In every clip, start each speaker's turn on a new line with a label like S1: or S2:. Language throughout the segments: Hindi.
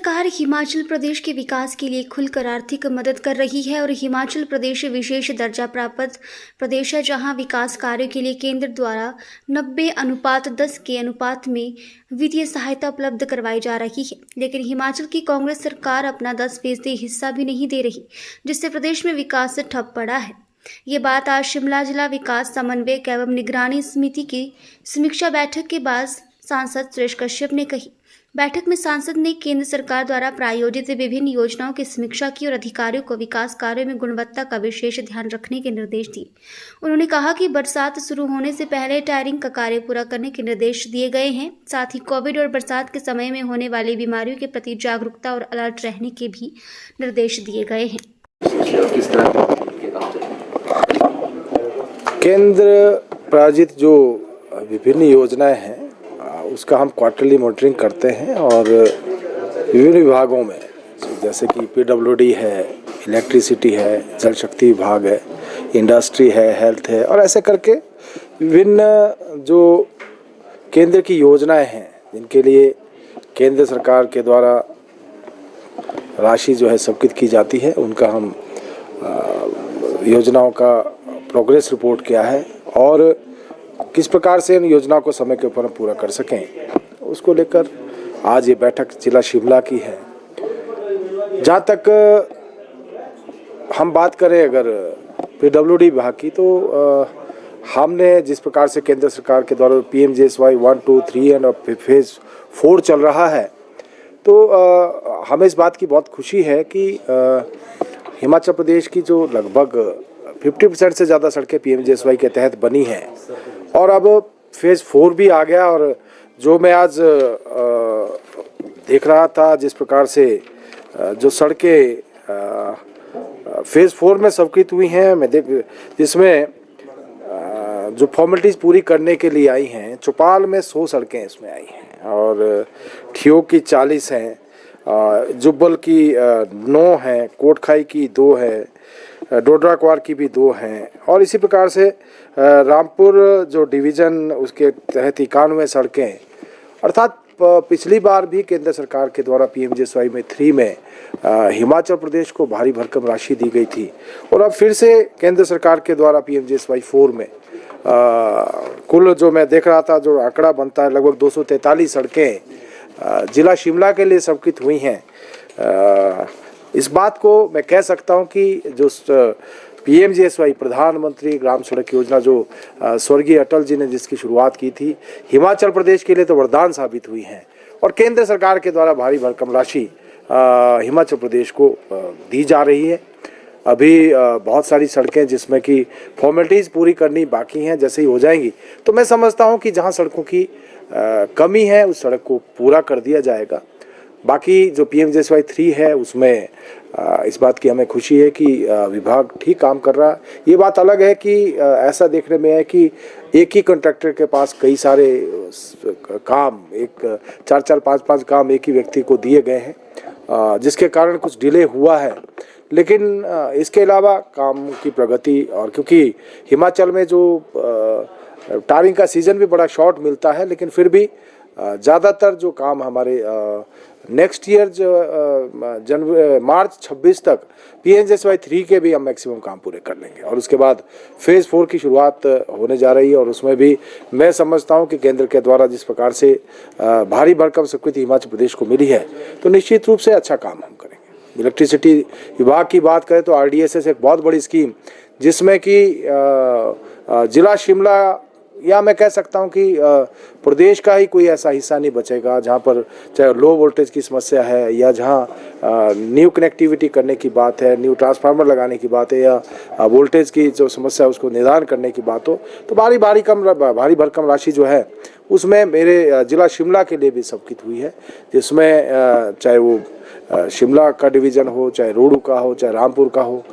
S1: सरकार हिमाचल प्रदेश के विकास के लिए खुलकर आर्थिक मदद कर रही है और हिमाचल प्रदेश विशेष दर्जा प्राप्त प्रदेश है, जहां विकास कार्यों के लिए केंद्र द्वारा 90:10 के अनुपात में वित्तीय सहायता उपलब्ध करवाई जा रही है। लेकिन हिमाचल की कांग्रेस सरकार अपना 10% हिस्सा भी नहीं दे रही, जिससे प्रदेश में विकास ठप पड़ा है। ये बात आज शिमला जिला विकास समन्वयक एवं निगरानी समिति की समीक्षा बैठक के बाद सांसद सुरेश कश्यप ने कही। बैठक में सांसद ने केंद्र सरकार द्वारा प्रायोजित विभिन्न योजनाओं की समीक्षा की और अधिकारियों को विकास कार्यों में गुणवत्ता का विशेष ध्यान रखने के निर्देश दिए। उन्होंने कहा कि बरसात शुरू होने से पहले टायरिंग का कार्य पूरा करने के निर्देश दिए गए हैं। साथ ही कोविड और बरसात के समय में होने वाली बीमारियों के प्रति जागरूकता और अलर्ट रहने के भी निर्देश दिए गए हैं।
S2: केंद्र प्रायोजित जो विभिन्न योजनाएं हैं उसका हम क्वार्टरली मॉनिटरिंग करते हैं और विभिन्न विभागों में जैसे कि पीडब्ल्यूडी है, इलेक्ट्रिसिटी है, जल शक्ति विभाग है, इंडस्ट्री है, हेल्थ है और ऐसे करके विभिन्न जो केंद्र की योजनाएं हैं जिनके लिए केंद्र सरकार के द्वारा राशि जो है स्वीकृत की जाती है, उनका हम योजनाओं का प्रोग्रेस रिपोर्ट किया है और किस प्रकार से इन योजनाओं को समय के ऊपर पूरा कर सकें, उसको लेकर आज ये बैठक जिला शिमला की है। जहाँ तक हम बात करें अगर पीडब्ल्यूडी विभाग की, तो हमने जिस प्रकार से केंद्र सरकार के द्वारा PMJSY 1, 2, 3 एंड फेज 4 चल रहा है, तो हमें इस बात की बहुत खुशी है कि हिमाचल प्रदेश की जो लगभग 50% से ज़्यादा सड़कें PMJSY के तहत बनी हैं और अब फेज़ 4 भी आ गया। और जो मैं आज देख रहा था जिस प्रकार से जो सड़कें फेज़ 4 में स्वीकृत हुई हैं, जिसमें जो फॉर्मेलिटीज़ पूरी करने के लिए आई हैं, चौपाल में 100 सड़कें इसमें आई हैं और ठियोग की 40 हैं, जुब्बल की 9 हैं, कोटखाई की 2 है, डोडरा क्वार की भी 2 हैं और इसी प्रकार से रामपुर जो डिवीज़न उसके तहत 91 सड़कें, अर्थात पिछली बार भी केंद्र सरकार के द्वारा PMJSY में 3 में हिमाचल प्रदेश को भारी भरकम राशि दी गई थी और अब फिर से केंद्र सरकार के द्वारा PMJSY 4 में कुल जो मैं देख रहा था जो आंकड़ा बनता है लगभग 243 सड़कें जिला शिमला के लिए स्वीकृत हुई हैं। इस बात को मैं कह सकता हूं कि जो PMJSY प्रधानमंत्री ग्राम सड़क योजना जो स्वर्गीय अटल जी ने जिसकी शुरुआत की थी, हिमाचल प्रदेश के लिए तो वरदान साबित हुई हैं और केंद्र सरकार के द्वारा भारी भरकम राशि हिमाचल प्रदेश को दी जा रही है। अभी बहुत सारी सड़कें जिसमें कि फॉर्मेलिटीज़ पूरी करनी बाकी हैं, जैसे ही हो जाएंगी तो मैं समझता हूं कि जहां सड़कों की कमी है उस सड़क को पूरा कर दिया जाएगा। बाकी जो PMJSY 3 है उसमें इस बात की हमें खुशी है कि विभाग ठीक काम कर रहा है। ये बात अलग है कि ऐसा देखने में है कि एक ही कॉन्ट्रैक्टर के पास कई सारे काम, एक 4-4, 5-5 काम एक ही व्यक्ति को दिए गए हैं, जिसके कारण कुछ डिले हुआ है। लेकिन इसके अलावा काम की प्रगति, और क्योंकि हिमाचल में जो टायरिंग का सीज़न भी बड़ा शॉर्ट मिलता है, लेकिन फिर भी ज़्यादातर जो काम हमारे नेक्स्ट ईयर जो मार्च 26 तक PMJSY 3 के भी हम मैक्सिमम काम पूरे कर लेंगे और उसके बाद फेज़ 4 की शुरुआत होने जा रही है और उसमें भी मैं समझता हूं कि केंद्र के द्वारा जिस प्रकार से भारी भरकम स्वीकृति हिमाचल प्रदेश को मिली है, तो निश्चित रूप से अच्छा काम हम करेंगे। इलेक्ट्रिसिटी विभाग की बात करें तो RDSS एक बहुत बड़ी स्कीम जिसमें कि जिला शिमला या मैं कह सकता हूं कि प्रदेश का ही कोई ऐसा हिस्सा नहीं बचेगा जहां पर चाहे लो वोल्टेज की समस्या है या जहां न्यू कनेक्टिविटी करने की बात है, न्यू ट्रांसफार्मर लगाने की बात है या वोल्टेज की जो समस्या है उसको निदान करने की बात हो, तो भारी भरकम राशि जो है उसमें मेरे जिला शिमला के लिए भी स्वीकृत हुई है, जिसमें चाहे वो शिमला का डिवीज़न हो, चाहे रोडू का हो, चाहे रामपुर का हो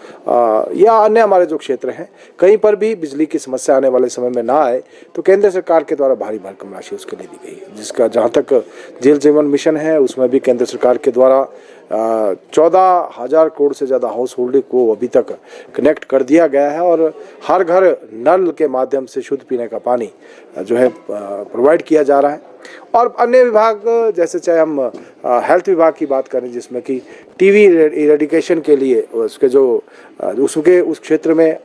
S2: या अन्य हमारे जो क्षेत्र हैं, कहीं पर भी बिजली की समस्या आने वाले समय में ना आए, तो केंद्र सरकार के द्वारा भारी भरकम राशि उसके लिए दी गई है। जिसका जहाँ तक जल जीवन मिशन है उसमें भी केंद्र सरकार के द्वारा 14,000 करोड़ से ज़्यादा हाउस होल्डिंग को अभी तक कनेक्ट कर दिया गया है और हर घर नल के माध्यम से शुद्ध पीने का पानी जो है प्रोवाइड प्रोवाइड किया जा रहा है। और अन्य विभाग जैसे चाहे हम हेल्थ विभाग की बात करें, जिसमें कि टीबी इरेडिकेशन के लिए उसके उस क्षेत्र में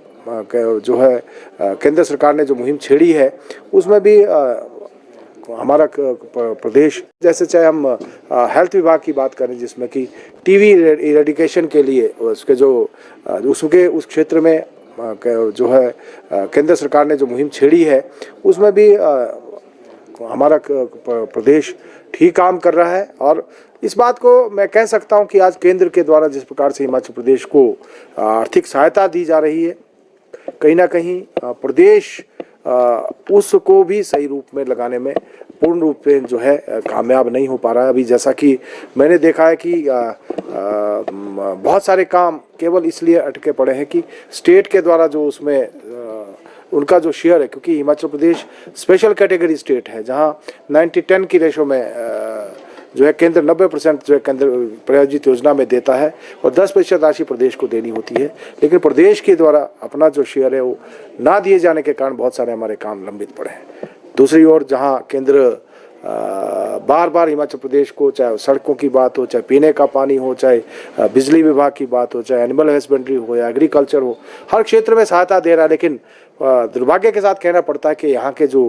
S2: जो है केंद्र सरकार ने जो मुहिम छेड़ी है, उसमें भी हमारा प्रदेश, जैसे चाहे हम हेल्थ विभाग की बात करें, जिसमें कि टीबी इरेडिकेशन के लिए उसके उस क्षेत्र में जो है केंद्र सरकार ने जो मुहिम छेड़ी है, उसमें भी हमारा प्रदेश ठीक काम कर रहा है। और इस बात को मैं कह सकता हूं कि आज केंद्र के द्वारा जिस प्रकार से हिमाचल प्रदेश को आर्थिक सहायता दी जा रही है, कहीं ना कहीं प्रदेश उसको भी सही रूप में लगाने में पूर्ण रूप से जो है कामयाब नहीं हो पा रहा है। अभी जैसा कि मैंने देखा है कि बहुत सारे काम केवल इसलिए अटके पड़े हैं कि स्टेट के द्वारा जो उसमें उनका जो शेयर है, क्योंकि Himachal Pradesh special category state है, जहां 90-10 की रेशो में जो है केंद्र 90% जो है केंद्र प्रायोजित योजना में देता है और 10% राशि प्रदेश को देनी होती है। लेकिन प्रदेश के द्वारा अपना जो शेयर है वो ना दिए जाने के कारण बहुत सारे हमारे काम लंबित पड़े हैं। दूसरी ओर जहां केंद्र बार बार हिमाचल प्रदेश को, चाहे सड़कों की बात हो, चाहे पीने का पानी हो, चाहे बिजली विभाग की बात हो, चाहे एनिमल हस्बेंड्री हो या एग्रीकल्चर हो, हर क्षेत्र में सहायता दे रहा है। लेकिन दुर्भाग्य के साथ कहना पड़ता है कि यहाँ के जो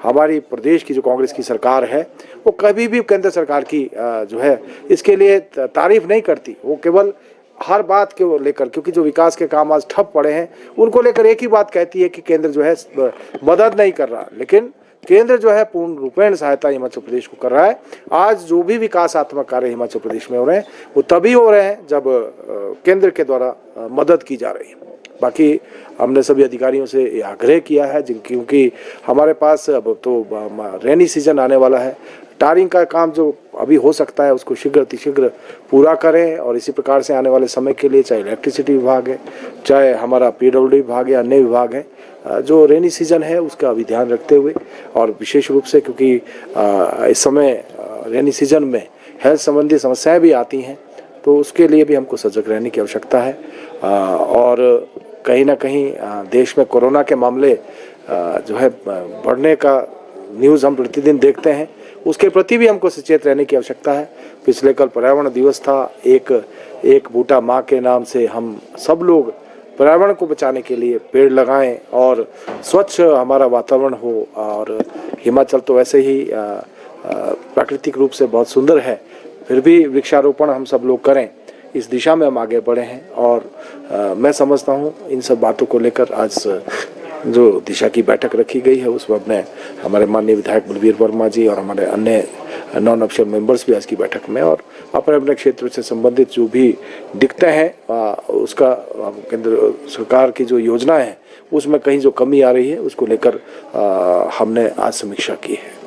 S2: हमारी प्रदेश की जो कांग्रेस की सरकार है, वो कभी भी केंद्र सरकार की जो है इसके लिए तारीफ नहीं करती। वो केवल हर बात को लेकर, क्योंकि जो विकास के काम आज ठप पड़े हैं, उनको लेकर एक ही बात कहती है कि केंद्र जो है मदद नहीं कर रहा। लेकिन केंद्र जो है पूर्ण रूपेण सहायता हिमाचल प्रदेश को कर रहा है। आज जो भी विकासात्मक कार्य हिमाचल प्रदेश में हो रहे हैं, वो तभी हो रहे हैं जब केंद्र के द्वारा मदद की जा रही है। बाकी हमने सभी अधिकारियों से ये आग्रह किया है, क्योंकि हमारे पास अब तो रेनी सीजन आने वाला है, टारिंग का काम जो अभी हो सकता है उसको शीघ्र अतिशीघ्र पूरा करें। और इसी प्रकार से आने वाले समय के लिए चाहे इलेक्ट्रिसिटी विभाग है, चाहे हमारा PWD विभाग है, अन्य विभाग है, जो रेनी सीजन है उसका अभी ध्यान रखते हुए, और विशेष रूप से क्योंकि इस समय रेनी सीजन में हेल्थ संबंधी समस्याएं भी आती हैं, तो उसके लिए भी हमको सजग रहने की आवश्यकता है। और कहीं ना कहीं देश में कोरोना के मामले जो है बढ़ने का न्यूज़ हम प्रतिदिन देखते हैं, उसके प्रति भी हमको सचेत रहने की आवश्यकता है। पिछले कल पर्यावरण दिवस था, एक बूटा माँ के नाम से हम सब लोग पर्यावरण को बचाने के लिए पेड़ लगाएं और स्वच्छ हमारा वातावरण हो। और हिमाचल तो वैसे ही प्राकृतिक रूप से बहुत सुंदर है, फिर भी वृक्षारोपण हम सब लोग करें, इस दिशा में हम आगे बढ़े हैं। और मैं समझता हूँ इन सब बातों को लेकर आज जो दिशा की बैठक रखी गई है, उसमें अपने हमारे माननीय विधायक बलवीर वर्मा जी और हमारे अन्य नॉन ऑफिशियल मेंबर्स भी आज की बैठक में, और अपने अपने क्षेत्र से संबंधित जो भी दिखते हैं उसका केंद्र सरकार की जो योजना है उसमें कहीं जो कमी आ रही है उसको लेकर हमने आज समीक्षा की है।